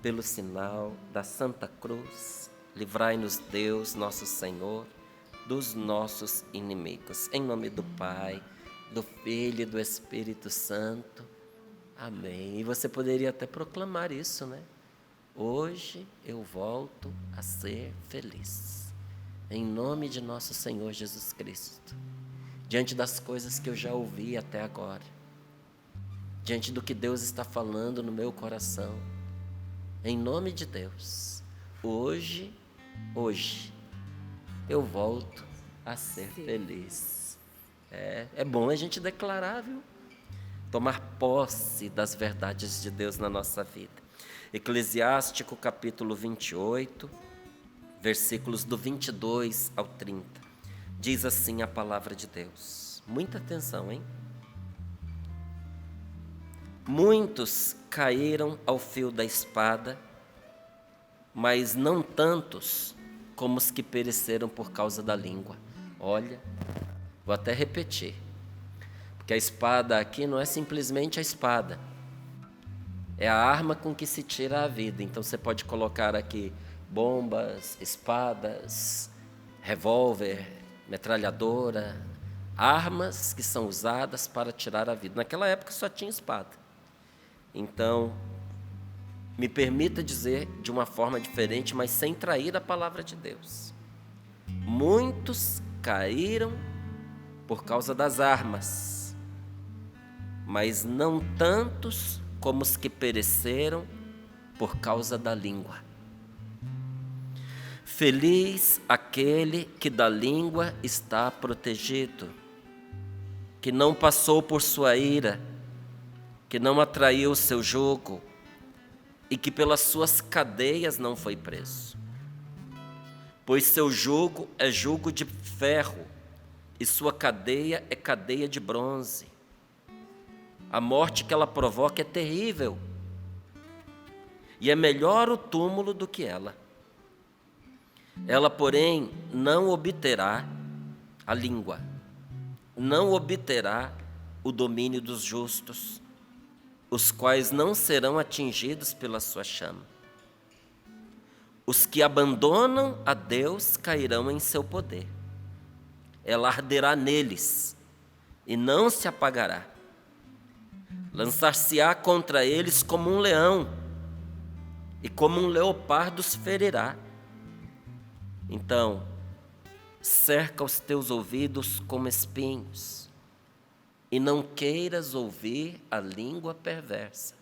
pelo sinal da Santa Cruz, livrai-nos Deus, nosso Senhor, dos nossos inimigos. Em nome do Pai, do Filho e do Espírito Santo. Amém. E você poderia até proclamar isso, né? Hoje eu volto a ser feliz. Em nome de nosso Senhor Jesus Cristo. Diante das coisas que eu já ouvi até agora. Diante do que Deus está falando no meu coração. Em nome de Deus. Hoje, eu volto a ser feliz. É bom a gente declarar, viu? Tomar posse das verdades de Deus na nossa vida. Eclesiástico capítulo 28, versículos do 22 ao 30. Diz assim a palavra de Deus. Muita atenção, hein? Muitos caíram ao fio da espada, mas não tantos como os que pereceram por causa da língua. Olha, vou até repetir. Porque a espada aqui não é simplesmente a espada. É a arma com que se tira a vida. Então você pode colocar aqui bombas, espadas, revólver, metralhadora, armas que são usadas para tirar a vida. Naquela época só tinha espada. Então, me permita dizer de uma forma diferente, mas sem trair a palavra de Deus. Muitos caíram por causa das armas, mas não tantos como os que pereceram por causa da língua. Feliz aquele que da língua está protegido, que não passou por sua ira, que não atraiu o seu jugo e que pelas suas cadeias não foi preso. Pois seu jugo é jugo de ferro e sua cadeia é cadeia de bronze. A morte que ela provoca é terrível e é melhor o túmulo do que ela. Ela, porém, não obterá a língua, não obterá o domínio dos justos, os quais não serão atingidos pela sua chama. Os que abandonam a Deus cairão em seu poder. Ela arderá neles e não se apagará. Lançar-se-á contra eles como um leão, e como um leopardo os ferirá. Então, cerca os teus ouvidos como espinhos, e não queiras ouvir a língua perversa.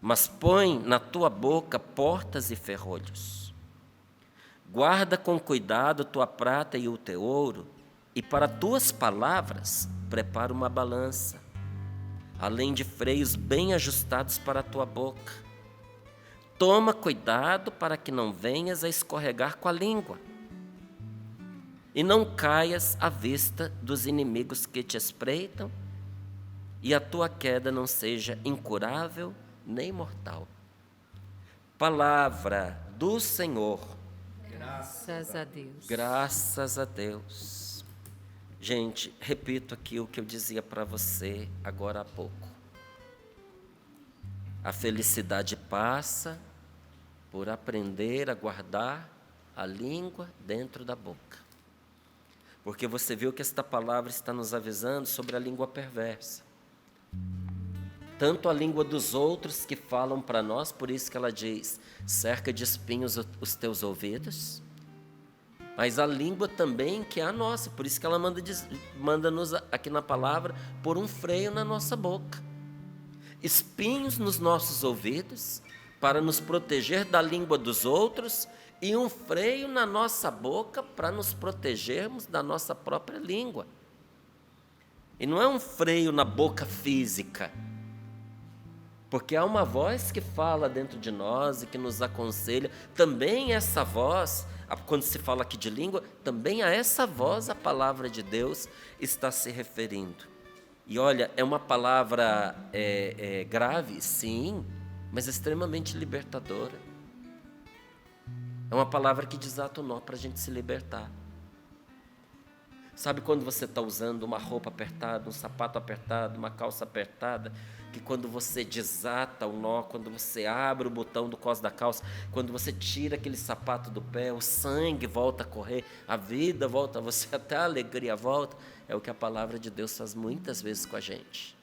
Mas põe na tua boca portas e ferrolhos. Guarda com cuidado tua prata e o teu ouro, e para tuas palavras prepara uma balança, além de freios bem ajustados para a tua boca. Toma cuidado para que não venhas a escorregar com a língua, e não caias à vista dos inimigos que te espreitam, e a tua queda não seja incurável nem mortal. Palavra do Senhor. Graças a Deus. Graças a Deus. Gente, repito aqui o que eu dizia para você agora há pouco. A felicidade passa por aprender a guardar a língua dentro da boca. Porque você viu que esta palavra está nos avisando sobre a língua perversa. Tanto a língua dos outros que falam para nós, por isso que ela diz, cerca de espinhos os teus ouvidos, mas a língua também que é a nossa, por isso que ela manda-nos aqui na palavra, pôr um freio na nossa boca. Espinhos nos nossos ouvidos, para nos proteger da língua dos outros, e um freio na nossa boca para nos protegermos da nossa própria língua. E não é um freio na boca física, porque há uma voz que fala dentro de nós e que nos aconselha. Também essa voz, quando se fala aqui de língua, também a essa voz a palavra de Deus está se referindo. E olha, é uma palavra grave, sim, mas extremamente libertadora. É uma palavra que desata o nó para a gente se libertar. Sabe quando você está usando uma roupa apertada, um sapato apertado, uma calça apertada, que quando você desata o nó, quando você abre o botão do cós da calça, quando você tira aquele sapato do pé, o sangue volta a correr, a vida volta a você, até a alegria volta. É o que a palavra de Deus faz muitas vezes com a gente.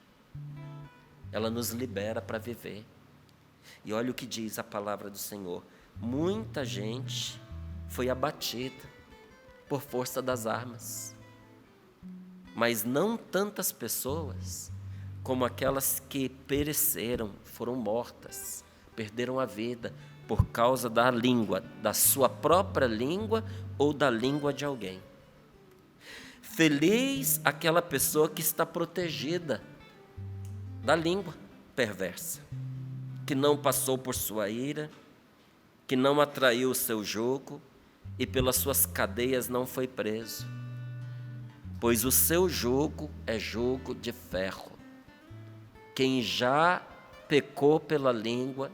Ela nos libera para viver. E olha o que diz a palavra do Senhor: muita gente foi abatida por força das armas, mas não tantas pessoas como aquelas que pereceram, foram mortas, perderam a vida por causa da língua, da sua própria língua ou da língua de alguém. Feliz aquela pessoa que está protegida da língua perversa, que não passou por sua ira, que não atraiu o seu jugo e pelas suas cadeias não foi preso. Pois o seu jugo é jugo de ferro. Quem já pecou pela língua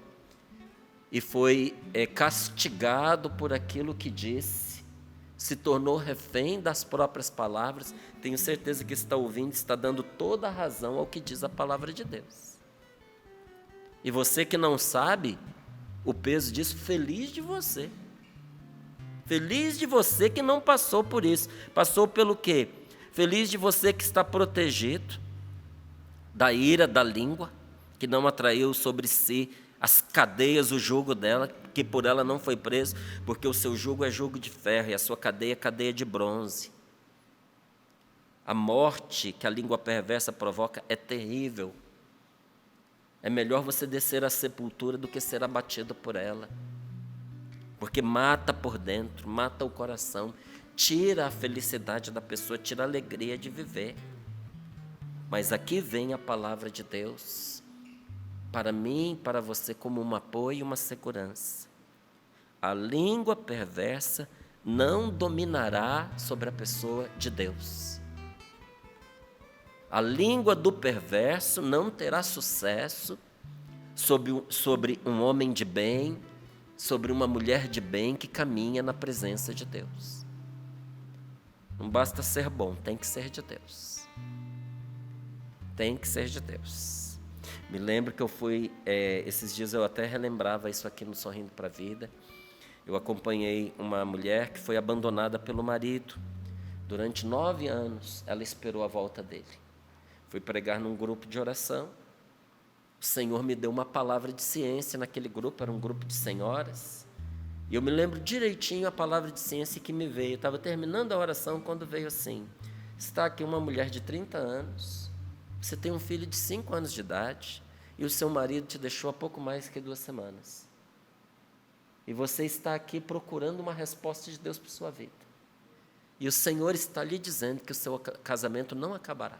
e foi castigado por aquilo que disse, se tornou refém das próprias palavras, tenho certeza que está ouvindo, está dando toda a razão ao que diz a palavra de Deus. E você que não sabe o peso disso, feliz de você. Feliz de você que não passou por isso. Passou pelo quê? Feliz de você que está protegido da ira da língua, que não atraiu sobre si as cadeias, o jugo dela, que por ela não foi preso, porque o seu jugo é jugo de ferro e a sua cadeia é cadeia de bronze. A morte que a língua perversa provoca é terrível. É melhor você descer à sepultura do que ser abatido por ela, porque mata por dentro, mata o coração, tira a felicidade da pessoa, tira a alegria de viver. Mas aqui vem a palavra de Deus, para mim e para você, como um apoio e uma segurança. A língua perversa não dominará sobre a pessoa de Deus. A língua do perverso não terá sucesso sobre um homem de bem, sobre uma mulher de bem que caminha na presença de Deus. Não basta ser bom, tem que ser de Deus. Tem que ser de Deus. Me lembro que eu fui, esses dias eu até relembrava isso aqui no Sorrindo para a Vida. Eu acompanhei uma mulher que foi abandonada pelo marido. Durante 9 anos, ela esperou a volta dele. Fui pregar num grupo de oração. O Senhor me deu uma palavra de ciência naquele grupo, era um grupo de senhoras. E eu me lembro direitinho a palavra de ciência que me veio. Eu estava terminando a oração quando veio assim: está aqui uma mulher de 30 anos, você tem um filho de 5 anos de idade, e o seu marido te deixou há pouco mais que 2 semanas. E você está aqui procurando uma resposta de Deus para a sua vida. E o Senhor está lhe dizendo que o seu casamento não acabará.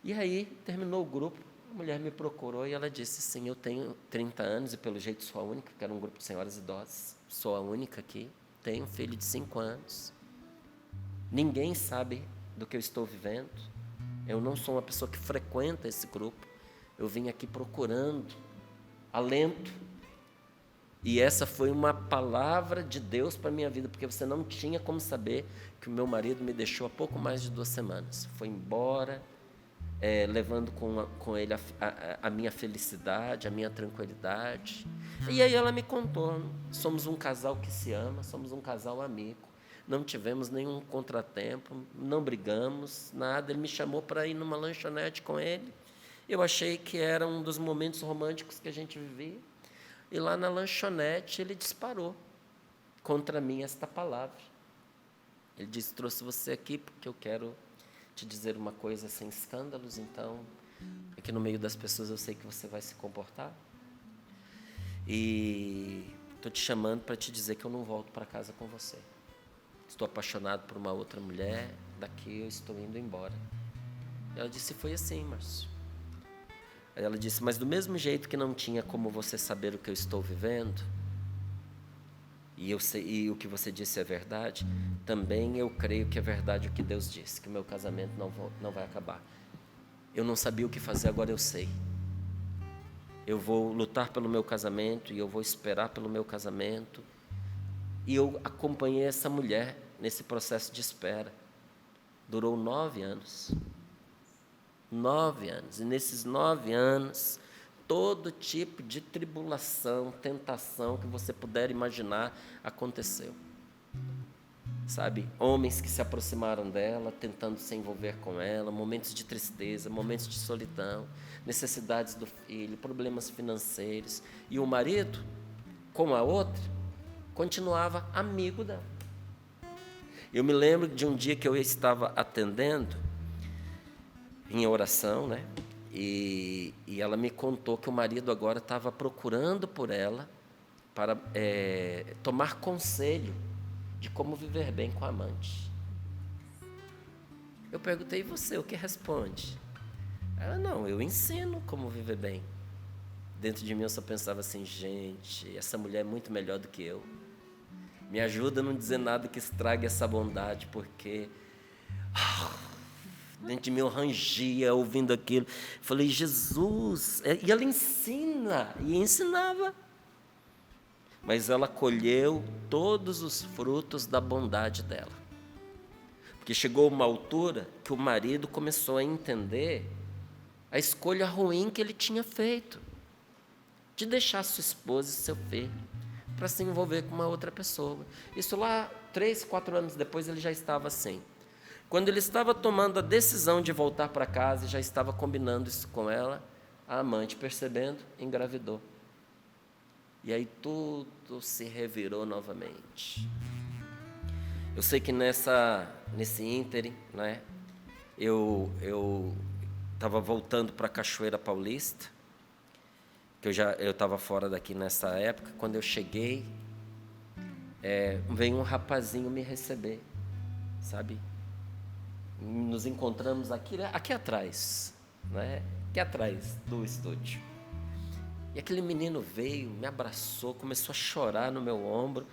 E aí, terminou o grupo, a mulher me procurou e ela disse: sim, eu tenho 30 anos e pelo jeito sou a única, porque era um grupo de senhoras idosas, sou a única aqui, tenho um filho de 5 anos, ninguém sabe do que eu estou vivendo, eu não sou uma pessoa que frequenta esse grupo, eu vim aqui procurando alento, e essa foi uma palavra de Deus para a minha vida, porque você não tinha como saber que o meu marido me deixou há pouco mais de 2 semanas, foi embora, levando com ele a minha felicidade, a minha tranquilidade. E aí ela me contou: somos um casal que se ama, somos um casal amigo, não tivemos nenhum contratempo, não brigamos, nada. Ele me chamou para ir numa lanchonete com ele, eu achei que era um dos momentos românticos que a gente vivia, e lá na lanchonete ele disparou contra mim esta palavra. Ele disse: trouxe você aqui porque eu quero te dizer uma coisa sem escândalos, então, aqui no meio das pessoas eu sei que você vai se comportar. E estou te chamando para te dizer que eu não volto para casa com você. Estou apaixonado por uma outra mulher, daqui eu estou indo embora. E ela disse: foi assim, Márcio. Aí ela disse: mas do mesmo jeito que não tinha como você saber o que eu estou vivendo, e o que você disse é verdade, também eu creio que é verdade o que Deus disse, que o meu casamento não vai acabar. Eu não sabia o que fazer, agora eu sei. Eu vou lutar pelo meu casamento, e eu vou esperar pelo meu casamento. E eu acompanhei essa mulher nesse processo de espera. Durou 9 anos. 9 anos. E nesses 9 anos, todo tipo de tribulação, tentação que você puder imaginar aconteceu. Sabe, homens que se aproximaram dela, tentando se envolver com ela, momentos de tristeza, momentos de solidão, necessidades do filho, problemas financeiros. E o marido, com a outra, continuava amigo dela. Eu me lembro de um dia que eu estava atendendo em oração, né? E ela me contou que o marido agora estava procurando por ela para tomar conselho de como viver bem com a amante. Eu perguntei, e você, o que responde? Ela, não, eu ensino como viver bem. Dentro de mim eu só pensava assim, gente, essa mulher é muito melhor do que eu. Me ajuda a não dizer nada que estrague essa bondade, porque dentro de mim eu rangia ouvindo aquilo. Falei, Jesus, e ela ensina, e ensinava. Mas ela colheu todos os frutos da bondade dela. Porque chegou uma altura que o marido começou a entender a escolha ruim que ele tinha feito, de deixar sua esposa e seu filho para se envolver com uma outra pessoa. Isso lá, 3, 4 anos depois, ele já estava assim. Quando ele estava tomando a decisão de voltar para casa, já estava combinando isso com ela, a amante, percebendo, engravidou. E aí tudo se revirou novamente. Eu sei que nesse ínterim, né, eu estava voltando para a Cachoeira Paulista, que eu estava fora daqui nessa época. Quando eu cheguei, veio um rapazinho me receber, sabe? Nos encontramos aqui atrás, né? Aqui atrás do estúdio. E aquele menino veio, me abraçou, começou a chorar no meu ombro.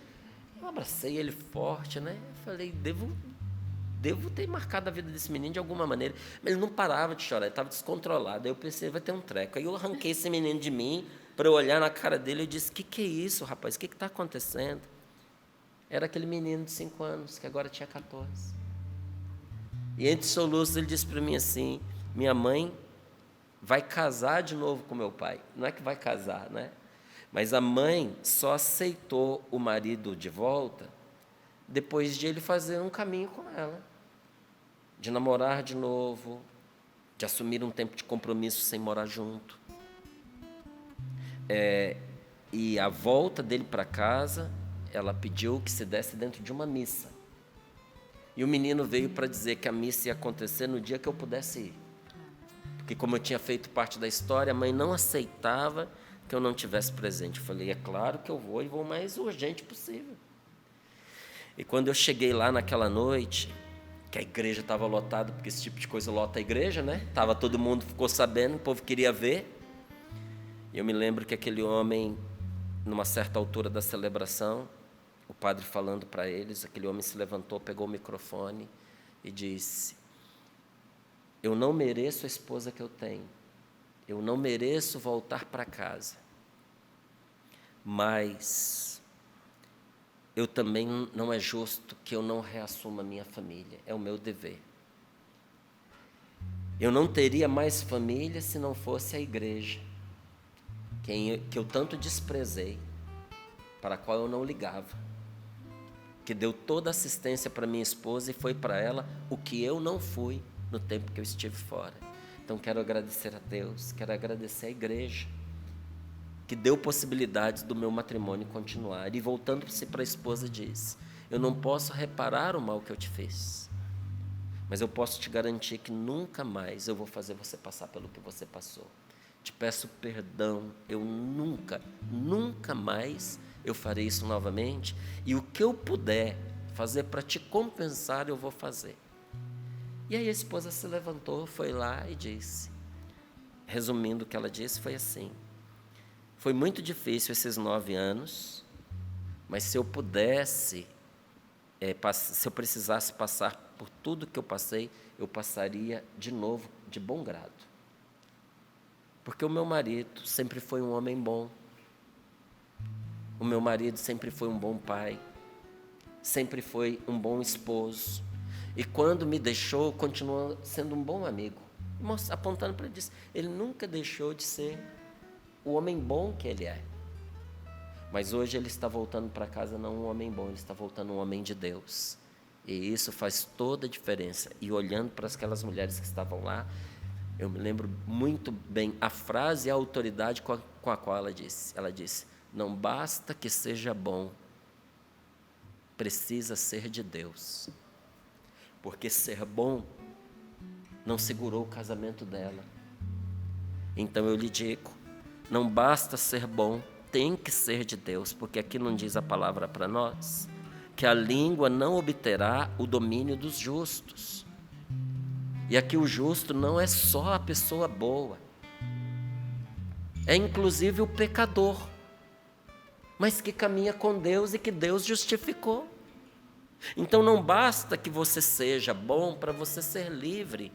Eu abracei ele forte, né? Eu falei, devo ter marcado a vida desse menino de alguma maneira. Mas ele não parava de chorar, ele estava descontrolado. Aí eu pensei, vai ter um treco. Aí eu arranquei esse menino de mim para eu olhar na cara dele. Eu disse, o que é isso, rapaz? O que está acontecendo? Era aquele menino de 5 anos, que agora tinha 14. E entre soluços ele disse para mim assim, minha mãe vai casar de novo com meu pai. Não é que vai casar, né? Mas a mãe só aceitou o marido de volta depois de ele fazer um caminho com ela, de namorar de novo, de assumir um tempo de compromisso sem morar junto. E a volta dele para casa, ela pediu que se desse dentro de uma missa. E o menino veio para dizer que a missa ia acontecer no dia que eu pudesse ir. Porque como eu tinha feito parte da história, a mãe não aceitava que eu não tivesse presente. Eu falei, é claro que eu vou, e vou o mais urgente possível. E quando eu cheguei lá naquela noite, que a igreja estava lotada, porque esse tipo de coisa lota a igreja, né? Todo mundo ficou sabendo, o povo queria ver. E eu me lembro que aquele homem, numa certa altura da celebração, o padre falando para eles, aquele homem se levantou, pegou o microfone e disse, eu não mereço a esposa que eu tenho, eu não mereço voltar para casa, mas eu também não é justo que eu não reassuma a minha família, é o meu dever. Eu não teria mais família se não fosse a igreja, que eu tanto desprezei, para a qual eu não ligava, que deu toda a assistência para minha esposa e foi para ela o que eu não fui no tempo que eu estive fora. Então quero agradecer a Deus, quero agradecer a igreja, que deu possibilidades do meu matrimônio continuar. E voltando-se para a esposa disse, eu não posso reparar o mal que eu te fiz, mas eu posso te garantir que nunca mais eu vou fazer você passar pelo que você passou. Te peço perdão, eu nunca mais eu farei isso novamente, e o que eu puder fazer para te compensar, eu vou fazer. E aí a esposa se levantou, foi lá e disse, resumindo o que ela disse, foi assim, foi muito difícil esses 9 anos, mas se eu pudesse, se eu precisasse passar por tudo que eu passei, eu passaria de novo, de bom grado. Porque o meu marido sempre foi um homem bom, o meu marido sempre foi um bom pai, sempre foi um bom esposo. E quando me deixou, continuou sendo um bom amigo. Apontando para ele, disse, ele nunca deixou de ser o homem bom que ele é. Mas hoje ele está voltando para casa não um homem bom, ele está voltando um homem de Deus. E isso faz toda a diferença. E olhando para aquelas mulheres que estavam lá, eu me lembro muito bem a frase e a autoridade com a qual ela disse. Ela disse, não basta que seja bom, precisa ser de Deus. Porque ser bom não segurou o casamento dela. Então eu lhe digo, não basta ser bom, tem que ser de Deus, porque aqui não diz a palavra para nós, que a língua não obterá o domínio dos justos. E aqui o justo não é só a pessoa boa, é inclusive o pecador, mas que caminha com Deus e que Deus justificou. Então não basta que você seja bom para você ser livre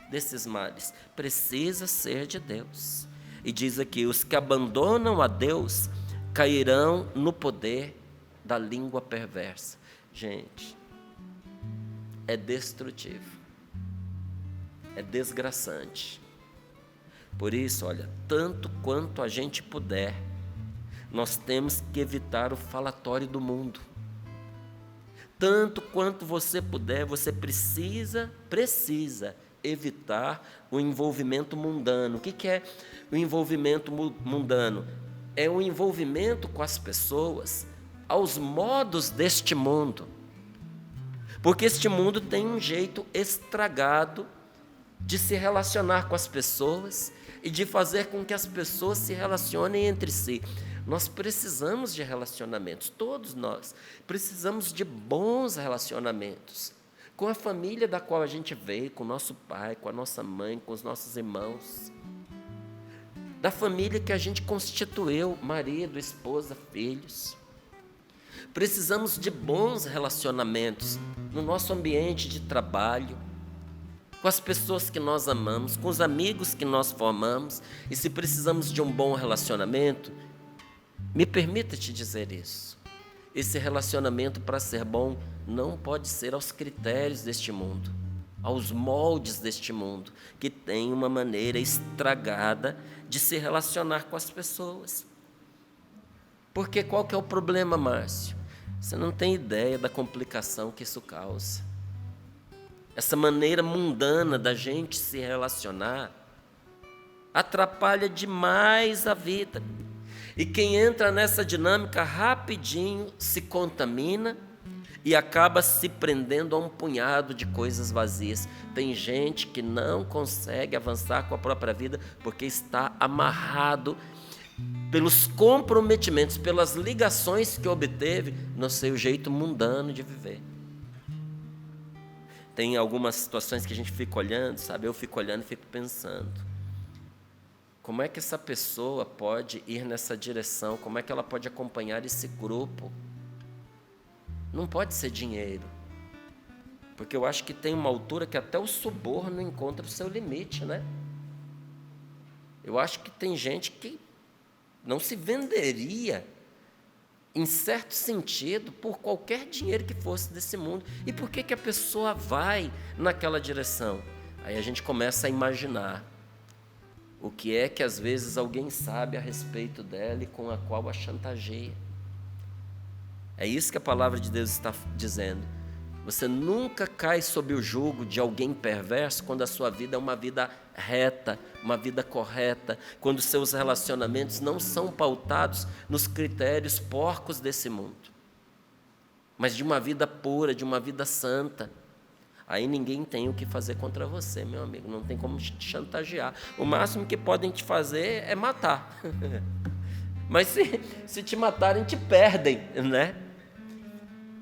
desses males, precisa ser de Deus. E diz aqui, os que abandonam a Deus cairão no poder da língua perversa. Gente, é destrutivo, é desgraçante. Por isso, olha, tanto quanto a gente puder, nós temos que evitar o falatório do mundo. Tanto quanto você puder, você precisa evitar o envolvimento mundano. O que é o envolvimento mundano? É o envolvimento com as pessoas aos modos deste mundo. Porque este mundo tem um jeito estragado de se relacionar com as pessoas e de fazer com que as pessoas se relacionem entre si. Nós precisamos de relacionamentos, todos nós precisamos de bons relacionamentos com a família da qual a gente veio, com o nosso pai, com a nossa mãe, com os nossos irmãos, da família que a gente constituiu, marido, esposa, filhos. Precisamos de bons relacionamentos no nosso ambiente de trabalho, com as pessoas que nós amamos, com os amigos que nós formamos. E se precisamos de um bom relacionamento, me permita te dizer isso. Esse relacionamento, para ser bom, não pode ser aos critérios deste mundo, aos moldes deste mundo, que tem uma maneira estragada de se relacionar com as pessoas. Porque qual que é o problema, Márcio? Você não tem ideia da complicação que isso causa. Essa maneira mundana da gente se relacionar atrapalha demais a vida. E quem entra nessa dinâmica rapidinho se contamina e acaba se prendendo a um punhado de coisas vazias. Tem gente que não consegue avançar com a própria vida porque está amarrado pelos comprometimentos, pelas ligações que obteve no seu jeito mundano de viver. Tem algumas situações que a gente fica olhando, sabe? Eu fico olhando e fico pensando, como é que essa pessoa pode ir nessa direção? Como é que ela pode acompanhar esse grupo? Não pode ser dinheiro. Porque eu acho que tem uma altura que até o suborno encontra o seu limite, né? Eu acho que tem gente que não se venderia, em certo sentido, por qualquer dinheiro que fosse desse mundo. E por que a pessoa vai naquela direção? Aí a gente começa a imaginar o que é que às vezes alguém sabe a respeito dela e com a qual a chantageia. É isso que a palavra de Deus está dizendo. Você nunca cai sob o jugo de alguém perverso quando a sua vida é uma vida reta, uma vida correta, quando seus relacionamentos não são pautados nos critérios porcos desse mundo, mas de uma vida pura, de uma vida santa. Aí ninguém tem o que fazer contra você, meu amigo, não tem como te chantagear. O máximo que podem te fazer é matar. Mas se te matarem, te perdem, né?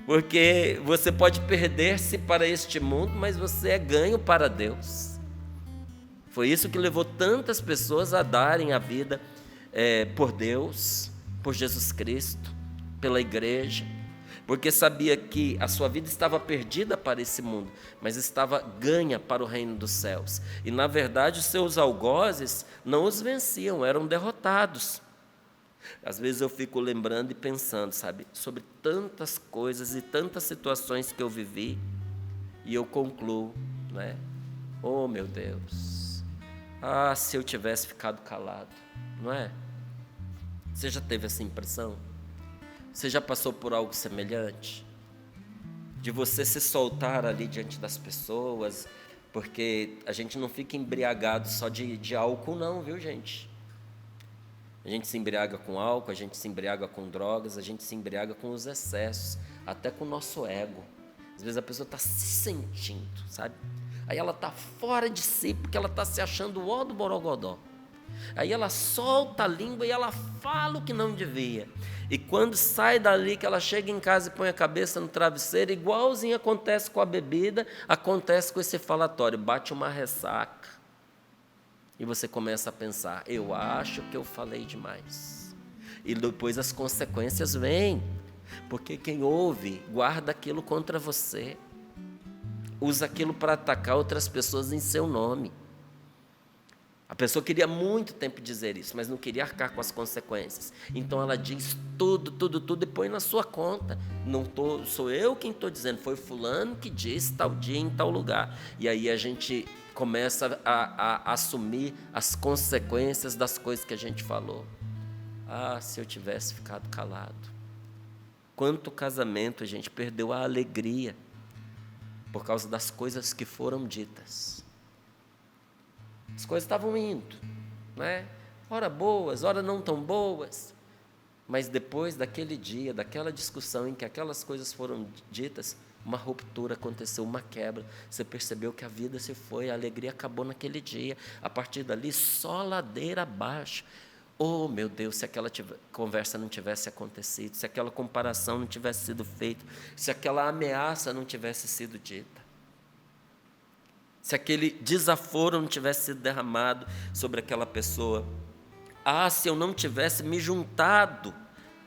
Porque você pode perder-se para este mundo, mas você é ganho para Deus. Foi isso que levou tantas pessoas a darem a vida por Deus, por Jesus Cristo, pela igreja, porque sabia que a sua vida estava perdida para esse mundo, mas estava ganha para o reino dos céus. E, na verdade, os seus algozes não os venciam, eram derrotados. Às vezes eu fico lembrando e pensando, sabe, sobre tantas coisas e tantas situações que eu vivi, E eu concluo, né? Oh, meu Deus, se eu tivesse ficado calado, não é? Você já teve essa impressão? Você já passou por algo semelhante? De você se soltar ali diante das pessoas, porque a gente não fica embriagado só de álcool não, viu, gente? A gente se embriaga com álcool, a gente se embriaga com drogas, a gente se embriaga com os excessos, até com o nosso ego. Às vezes a pessoa está se sentindo, sabe? Aí ela está fora de si, porque ela está se achando o ó do borogodó. Aí ela solta a língua e ela fala o que não devia. E quando sai dali, que ela chega em casa e põe a cabeça no travesseiro, igualzinho acontece com a bebida, acontece com esse falatório, bate uma ressaca. E você começa a pensar, eu acho que eu falei demais. E depois as consequências vêm, porque quem ouve guarda aquilo contra você, usa aquilo para atacar outras pessoas em seu nome. A pessoa queria muito tempo dizer isso, mas não queria arcar com as consequências. Então ela diz tudo e põe na sua conta. Não sou eu quem estou dizendo, foi fulano que disse tal dia em tal lugar. E aí a gente começa a assumir as consequências das coisas que a gente falou. Se eu tivesse ficado calado. Quanto casamento a gente perdeu a alegria por causa das coisas que foram ditas. As coisas estavam indo, né? Ora boas, ora não tão boas. Mas depois daquele dia, daquela discussão em que aquelas coisas foram ditas, uma ruptura aconteceu, uma quebra. Você percebeu que a vida se foi, a alegria acabou naquele dia. A partir dali, só ladeira abaixo. Oh, meu Deus, se aquela conversa não tivesse acontecido, se aquela comparação não tivesse sido feita, se aquela ameaça não tivesse sido dita. Se aquele desaforo não tivesse sido derramado sobre aquela pessoa. Se eu não tivesse me juntado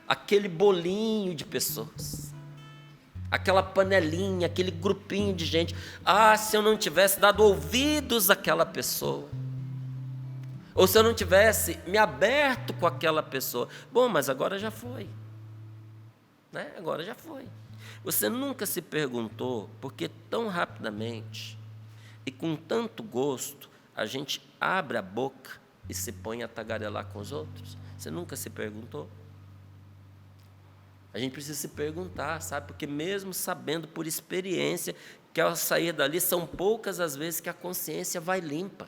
àquele bolinho de pessoas, aquela panelinha, aquele grupinho de gente. Se eu não tivesse dado ouvidos àquela pessoa. Ou se eu não tivesse me aberto com aquela pessoa. Bom, mas agora já foi. Né? Agora já foi. Você nunca se perguntou por que tão rapidamente e com tanto gosto, a gente abre a boca e se põe a tagarelar com os outros? Você nunca se perguntou? A gente precisa se perguntar, sabe? Porque mesmo sabendo por experiência que ao sair dali, são poucas as vezes que a consciência vai limpa.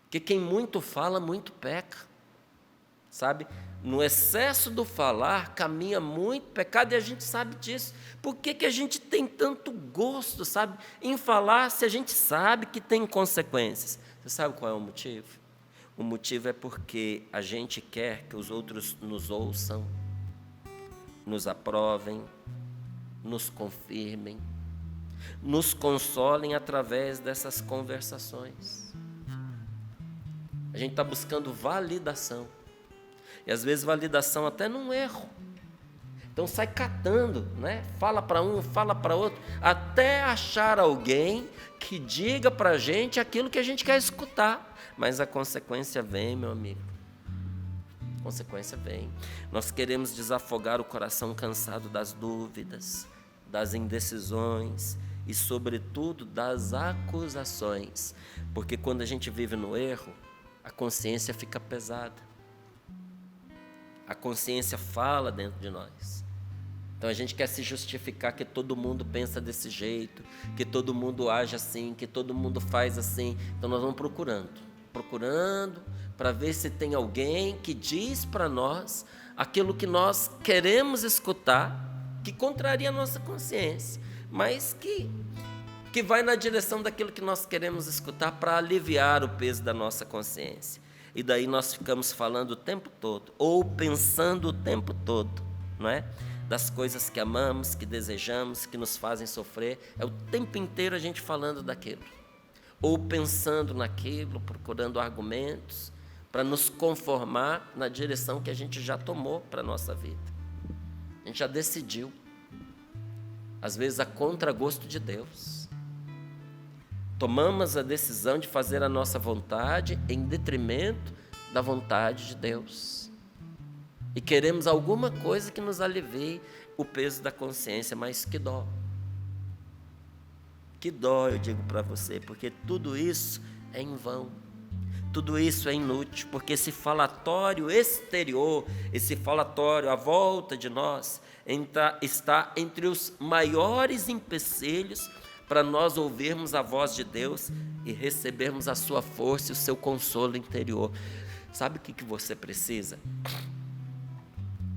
Porque quem muito fala, muito peca. Sabe? No excesso do falar, caminha muito pecado e a gente sabe disso. Por que a gente tem tanto gosto, sabe, em falar se a gente sabe que tem consequências? Você sabe qual é o motivo? O motivo é porque a gente quer que os outros nos ouçam, nos aprovem, nos confirmem, nos consolem através dessas conversações. A gente está buscando validação. E às vezes validação até num erro. Então sai catando, né? Fala para um, fala para outro, até achar alguém que diga para a gente aquilo que a gente quer escutar. Mas a consequência vem, meu amigo. A consequência vem. Nós queremos desafogar o coração cansado das dúvidas, das indecisões e, sobretudo, das acusações. Porque quando a gente vive no erro, a consciência fica pesada. A consciência fala dentro de nós. Então a gente quer se justificar que todo mundo pensa desse jeito, que todo mundo age assim, que todo mundo faz assim. Então nós vamos procurando para ver se tem alguém que diz para nós aquilo que nós queremos escutar, que contraria a nossa consciência, mas que vai na direção daquilo que nós queremos escutar para aliviar o peso da nossa consciência. E daí nós ficamos falando o tempo todo, ou pensando o tempo todo, não é? Das coisas que amamos, que desejamos, que nos fazem sofrer. É o tempo inteiro a gente falando daquilo. Ou pensando naquilo, procurando argumentos para nos conformar na direção que a gente já tomou para a nossa vida. A gente já decidiu. Às vezes a contragosto de Deus. Tomamos a decisão de fazer a nossa vontade em detrimento da vontade de Deus. E queremos alguma coisa que nos alivie o peso da consciência, mas que dó. Que dó, eu digo para você, porque tudo isso é em vão. Tudo isso é inútil, porque esse falatório exterior, esse falatório à volta de nós, está entre os maiores empecilhos para nós ouvirmos a voz de Deus e recebermos a sua força e o seu consolo interior. Sabe o que você precisa?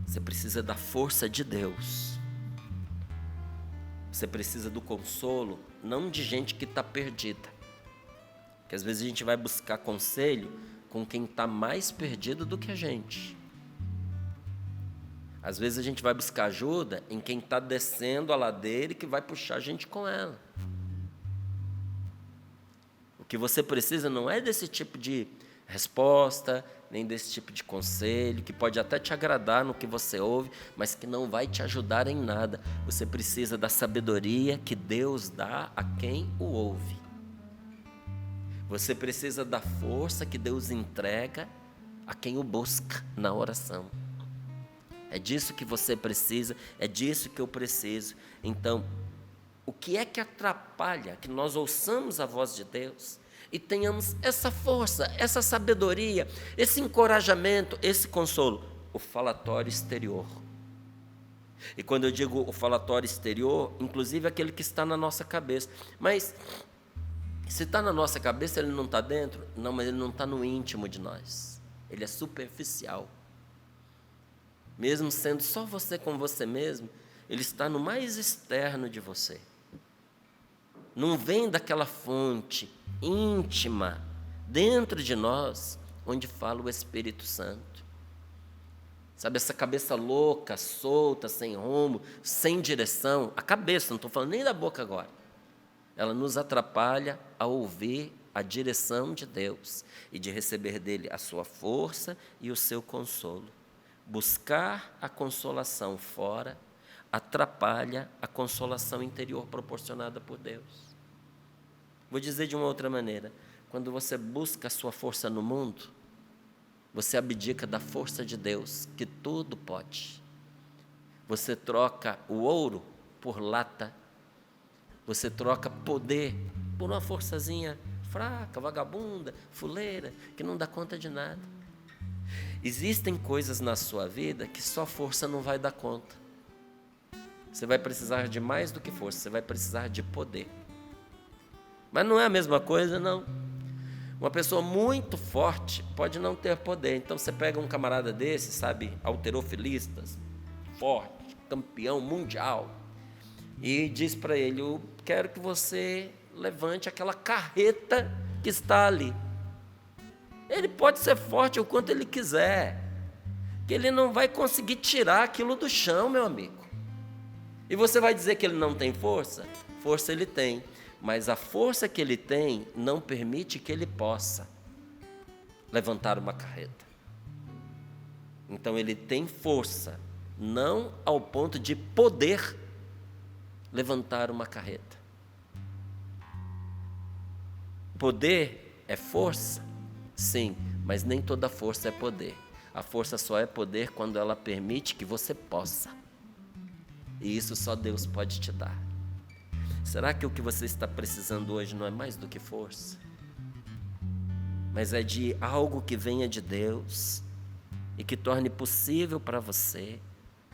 Você precisa da força de Deus. Você precisa do consolo, não de gente que está perdida. Porque às vezes a gente vai buscar conselho com quem está mais perdido do que a gente. Às vezes a gente vai buscar ajuda em quem está descendo a ladeira e que vai puxar a gente com ela. O que você precisa não é desse tipo de resposta, nem desse tipo de conselho, que pode até te agradar no que você ouve, mas que não vai te ajudar em nada. Você precisa da sabedoria que Deus dá a quem o ouve. Você precisa da força que Deus entrega a quem o busca na oração. É disso que você precisa, é disso que eu preciso. Então, o que é que atrapalha que nós ouçamos a voz de Deus e tenhamos essa força, essa sabedoria, esse encorajamento, esse consolo? O falatório exterior. E quando eu digo o falatório exterior, inclusive aquele que está na nossa cabeça. Mas se está na nossa cabeça, ele não está dentro? Não, mas ele não está no íntimo de nós. Ele é superficial. Mesmo sendo só você com você mesmo, ele está no mais externo de você. Não vem daquela fonte íntima, dentro de nós, onde fala o Espírito Santo. Sabe, essa cabeça louca, solta, sem rumo, sem direção. A cabeça, não estou falando nem da boca agora. Ela nos atrapalha a ouvir a direção de Deus e de receber dele a sua força e o seu consolo. Buscar a consolação fora atrapalha a consolação interior proporcionada por Deus. Vou dizer de uma outra maneira: quando você busca a sua força no mundo, você abdica da força de Deus, que tudo pode. Você troca o ouro por lata. Você troca poder por uma forçazinha fraca, vagabunda, fuleira, que não dá conta de nada. Existem coisas na sua vida que só força não vai dar conta. Você vai precisar de mais do que força, você vai precisar de poder. Mas não é a mesma coisa, não. Uma pessoa muito forte pode não ter poder. Então você pega um camarada desse, sabe, halterofilistas, forte, campeão mundial, e diz para ele: eu quero que você levante aquela carreta que está ali. Ele pode ser forte o quanto ele quiser, que ele não vai conseguir tirar aquilo do chão, meu amigo. E você vai dizer que ele não tem força? Força ele tem, mas a força que ele tem não permite que ele possa levantar uma carreta. Então ele tem força, não ao ponto de poder levantar uma carreta. Poder é força? Sim, mas nem toda força é poder. A força só é poder quando ela permite que você possa. E isso só Deus pode te dar. Será que o que você está precisando hoje não é mais do que força? Mas é de algo que venha de Deus e que torne possível para você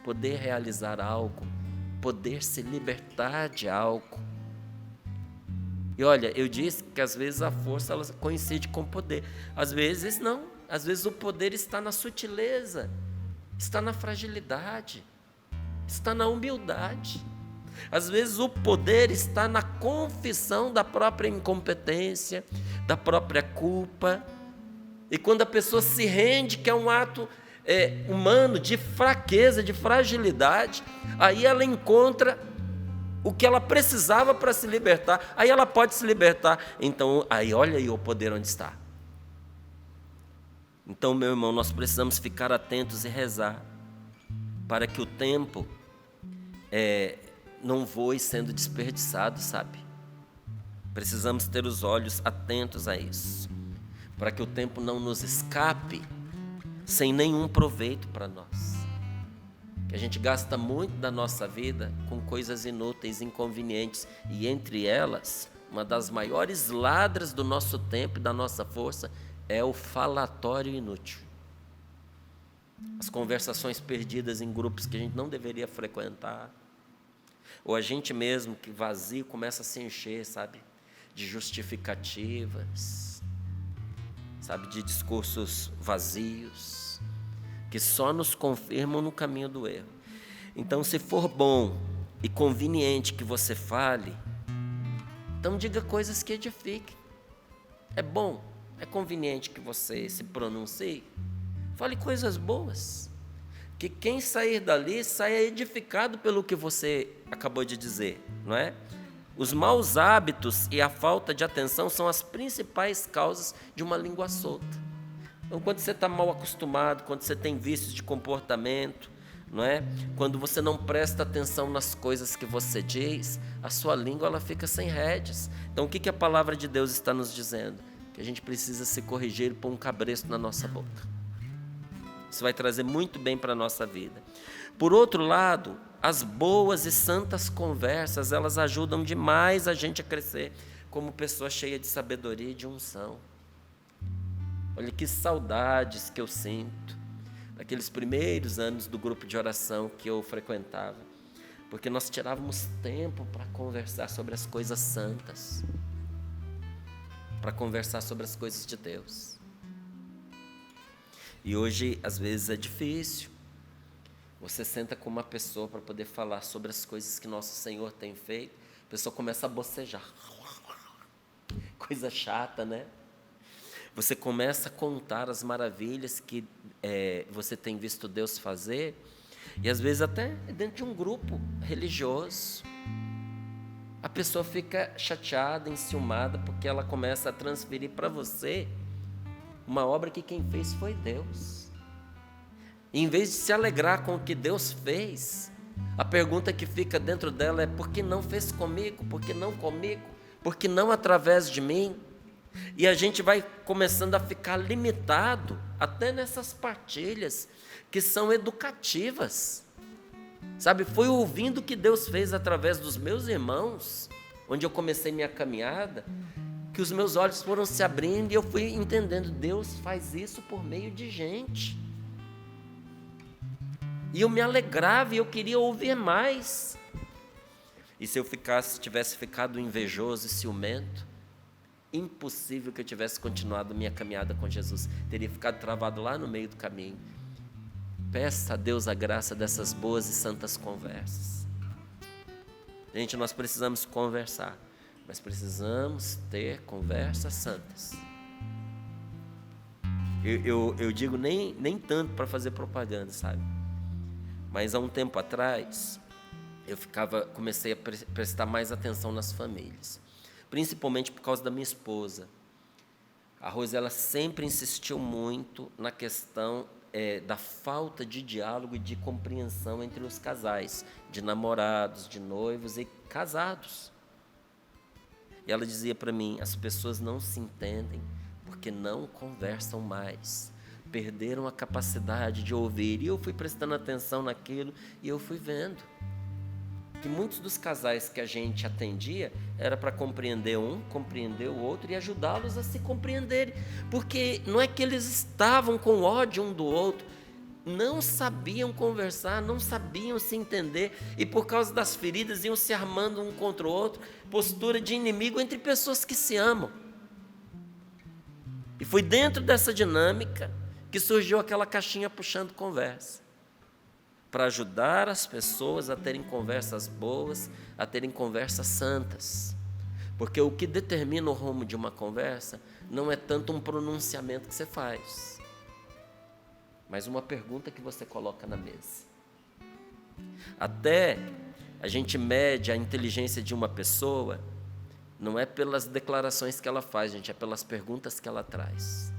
poder realizar algo, poder se libertar de algo. E olha, eu disse que às vezes a força ela coincide com o poder. Às vezes não. Às vezes o poder está na sutileza, está na fragilidade, está na humildade. Às vezes o poder está na confissão da própria incompetência, da própria culpa. E quando a pessoa se rende, que é um ato humano de fraqueza, de fragilidade, aí ela encontra o que ela precisava para se libertar, aí ela pode se libertar. Então, aí olha aí o poder onde está. Então, meu irmão, nós precisamos ficar atentos e rezar, para que o tempo não voe sendo desperdiçado, sabe? Precisamos ter os olhos atentos a isso, para que o tempo não nos escape sem nenhum proveito para nós. que a gente gasta muito da nossa vida com coisas inúteis, inconvenientes, e entre elas, uma das maiores ladras do nosso tempo e da nossa força é o falatório inútil. As conversações perdidas em grupos que a gente não deveria frequentar, ou a gente mesmo que vazio começa a se encher, sabe, de justificativas, sabe, de discursos vazios, que só nos confirmam no caminho do erro. Então, se for bom e conveniente que você fale, então diga coisas que edifiquem. É bom, é conveniente que você se pronuncie, fale coisas boas, que quem sair dali saia edificado pelo que você acabou de dizer, não é? Os maus hábitos e a falta de atenção são as principais causas de uma língua solta. Então, quando você está mal acostumado, quando você tem vícios de comportamento, não é? Quando você não presta atenção nas coisas que você diz, a sua língua ela fica sem rédeas. Então, o que a palavra de Deus está nos dizendo? Que a gente precisa se corrigir e pôr um cabresto na nossa boca. Isso vai trazer muito bem para a nossa vida. Por outro lado, as boas e santas conversas, elas ajudam demais a gente a crescer como pessoa cheia de sabedoria e de unção. Olha que saudades que eu sinto daqueles primeiros anos do grupo de oração que eu frequentava, porque nós tirávamos tempo para conversar sobre as coisas santas, para conversar sobre as coisas de Deus. E hoje, às vezes, é difícil. Você senta com uma pessoa para poder falar sobre as coisas que nosso Senhor tem feito, a pessoa começa a bocejar. Coisa chata, né? Você começa a contar as maravilhas que você tem visto Deus fazer, e às vezes até dentro de um grupo religioso. A pessoa fica chateada, enciumada, porque ela começa a transferir para você uma obra que quem fez foi Deus. E em vez de se alegrar com o que Deus fez, a pergunta que fica dentro dela é: por que não fez comigo? Por que não comigo? Por que não através de mim? E a gente vai começando a ficar limitado até nessas partilhas que são educativas. Sabe, foi ouvindo o que Deus fez através dos meus irmãos, onde eu comecei minha caminhada, que os meus olhos foram se abrindo e eu fui entendendo: Deus faz isso por meio de gente. E eu me alegrava e eu queria ouvir mais. E se eu tivesse ficado invejoso e ciumento, impossível que eu tivesse continuado minha caminhada com Jesus. Teria ficado travado lá no meio do caminho. Peça a Deus a graça dessas boas e santas conversas. Gente, nós precisamos conversar, mas precisamos ter conversas santas. Eu digo nem tanto para fazer propaganda, sabe? Mas há um tempo atrás, comecei a prestar mais atenção nas famílias, principalmente por causa da minha esposa. A Rose, ela sempre insistiu muito na questão da falta de diálogo e de compreensão entre os casais, de namorados, de noivos e casados. E ela dizia para mim: as pessoas não se entendem porque não conversam mais, perderam a capacidade de ouvir. E eu fui prestando atenção naquilo e eu fui vendo que muitos dos casais que a gente atendia era para compreender um, compreender o outro e ajudá-los a se compreenderem, porque não é que eles estavam com ódio um do outro, não sabiam conversar, não sabiam se entender, e por causa das feridas iam se armando um contra o outro, postura de inimigo entre pessoas que se amam. E foi dentro dessa dinâmica que surgiu aquela caixinha puxando conversa, para ajudar as pessoas a terem conversas boas, a terem conversas santas. Porque o que determina o rumo de uma conversa não é tanto um pronunciamento que você faz, mas uma pergunta que você coloca na mesa. Até a gente mede a inteligência de uma pessoa, não é pelas declarações que ela faz, gente, é pelas perguntas que ela traz.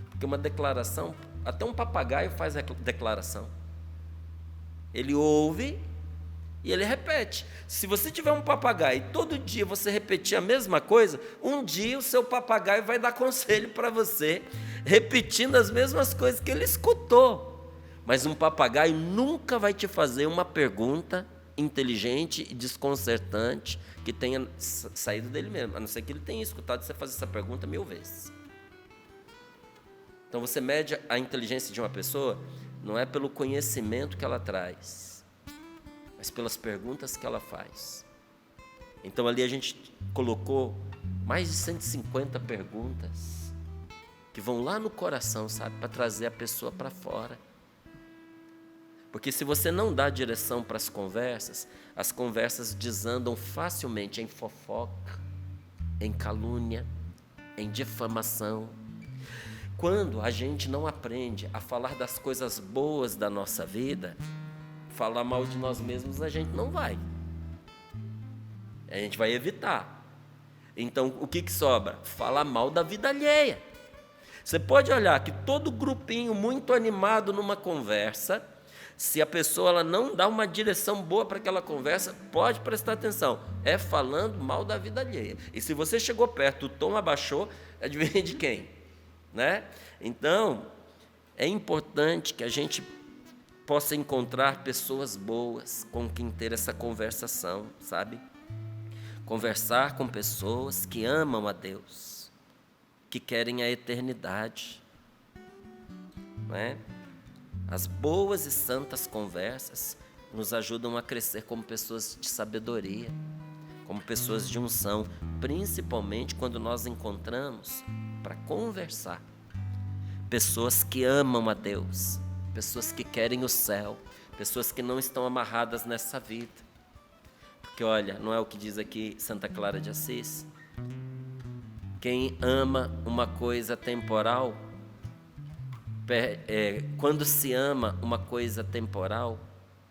Porque uma declaração, até um papagaio faz a declaração. Ele ouve e ele repete. Se você tiver um papagaio e todo dia você repetir a mesma coisa, um dia o seu papagaio vai dar conselho para você, repetindo as mesmas coisas que ele escutou. Mas um papagaio nunca vai te fazer uma pergunta inteligente e desconcertante que tenha saído dele mesmo, a não ser que ele tenha escutado você fazer essa pergunta 1000 vezes. Então você mede a inteligência de uma pessoa não é pelo conhecimento que ela traz, mas pelas perguntas que ela faz. Então ali a gente colocou mais de 150 perguntas que vão lá no coração, sabe, para trazer a pessoa para fora. Porque se você não dá direção para as conversas desandam facilmente em fofoca, em calúnia, em difamação. Quando a gente não aprende a falar das coisas boas da nossa vida, falar mal de nós mesmos a gente não vai. A gente vai evitar. Então, o que sobra? Falar mal da vida alheia. Você pode olhar que todo grupinho muito animado numa conversa, se a pessoa ela não dá uma direção boa para aquela conversa, pode prestar atenção, é falando mal da vida alheia. E se você chegou perto, o tom abaixou, adivinha de quem? Né? Então, é importante que a gente possa encontrar pessoas boas com quem ter essa conversação, sabe? Conversar com pessoas que amam a Deus, que querem a eternidade, não é? As boas e santas conversas nos ajudam a crescer como pessoas de sabedoria, como pessoas de unção, principalmente quando nós encontramos para conversar pessoas que amam a Deus, pessoas que querem o céu, pessoas que não estão amarradas nessa vida. Porque olha, não é o que diz aqui Santa Clara de Assis? Quem ama uma coisa temporal, quando se ama uma coisa temporal,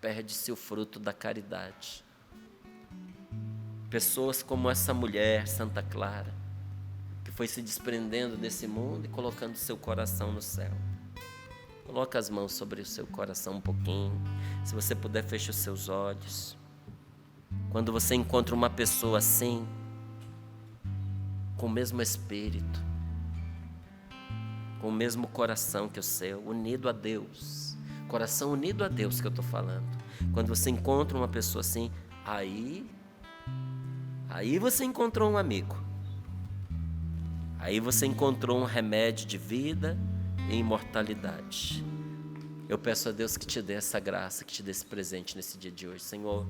perde-se o fruto da caridade. Pessoas como essa mulher, Santa Clara, que foi se desprendendo desse mundo e colocando seu coração no céu. Coloca as mãos sobre o seu coração um pouquinho. Se você puder, feche os seus olhos. Quando você encontra uma pessoa assim, com o mesmo espírito, com o mesmo coração que o seu, unido a Deus, coração unido a Deus que eu estou falando. Quando você encontra uma pessoa assim, aí você encontrou um amigo. Aí você encontrou um remédio de vida e imortalidade. Eu peço a Deus que te dê essa graça, que te dê esse presente nesse dia de hoje. Senhor,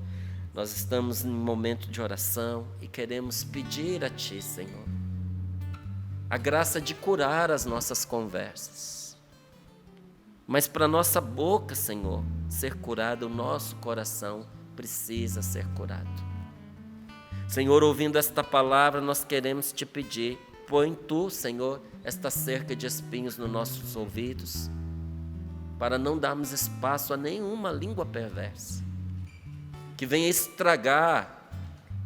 nós estamos em um momento de oração e queremos pedir a Ti, Senhor, a graça de curar as nossas conversas. Mas para nossa boca, Senhor, ser curada, o nosso coração precisa ser curado. Senhor, ouvindo esta palavra, nós queremos Te pedir, põe Tu, Senhor, esta cerca de espinhos nos nossos ouvidos, para não darmos espaço a nenhuma língua perversa, que venha estragar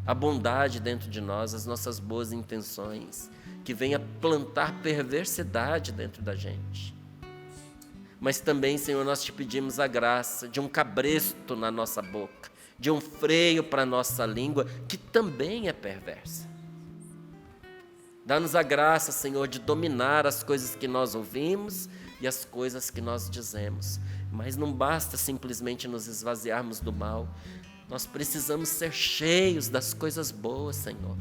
a bondade dentro de nós, as nossas boas intenções, que venha plantar perversidade dentro da gente. Mas também, Senhor, nós Te pedimos a graça de um cabresto na nossa boca, de um freio para a nossa língua, que também é perversa. Dá-nos a graça, Senhor, de dominar as coisas que nós ouvimos e as coisas que nós dizemos. Mas não basta simplesmente nos esvaziarmos do mal. Nós precisamos ser cheios das coisas boas, Senhor.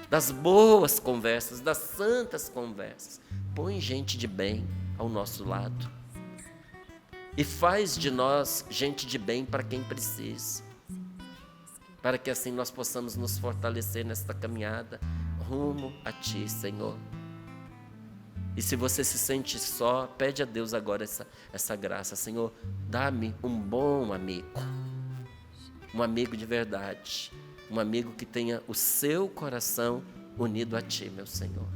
Das boas conversas, das santas conversas. Põe gente de bem ao nosso lado. E faz de nós gente de bem para quem precisa. Para que assim nós possamos nos fortalecer nesta caminhada rumo a Ti, Senhor. E se você se sente só, pede a Deus agora essa graça. Senhor, dá-me um bom amigo. Um amigo de verdade. Um amigo que tenha o seu coração unido a Ti, meu Senhor.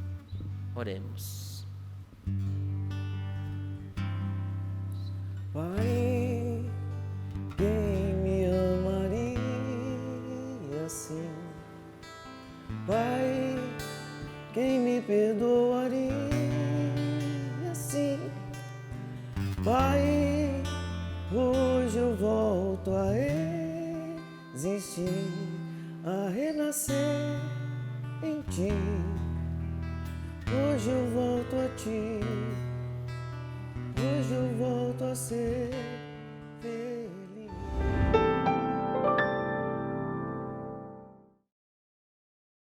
Oremos. Pai, quem me amaria assim? Pai, quem me perdoaria assim? Pai, hoje eu volto a existir, a renascer em Ti. Hoje eu volto a Ti. Hoje hoje eu volto a ser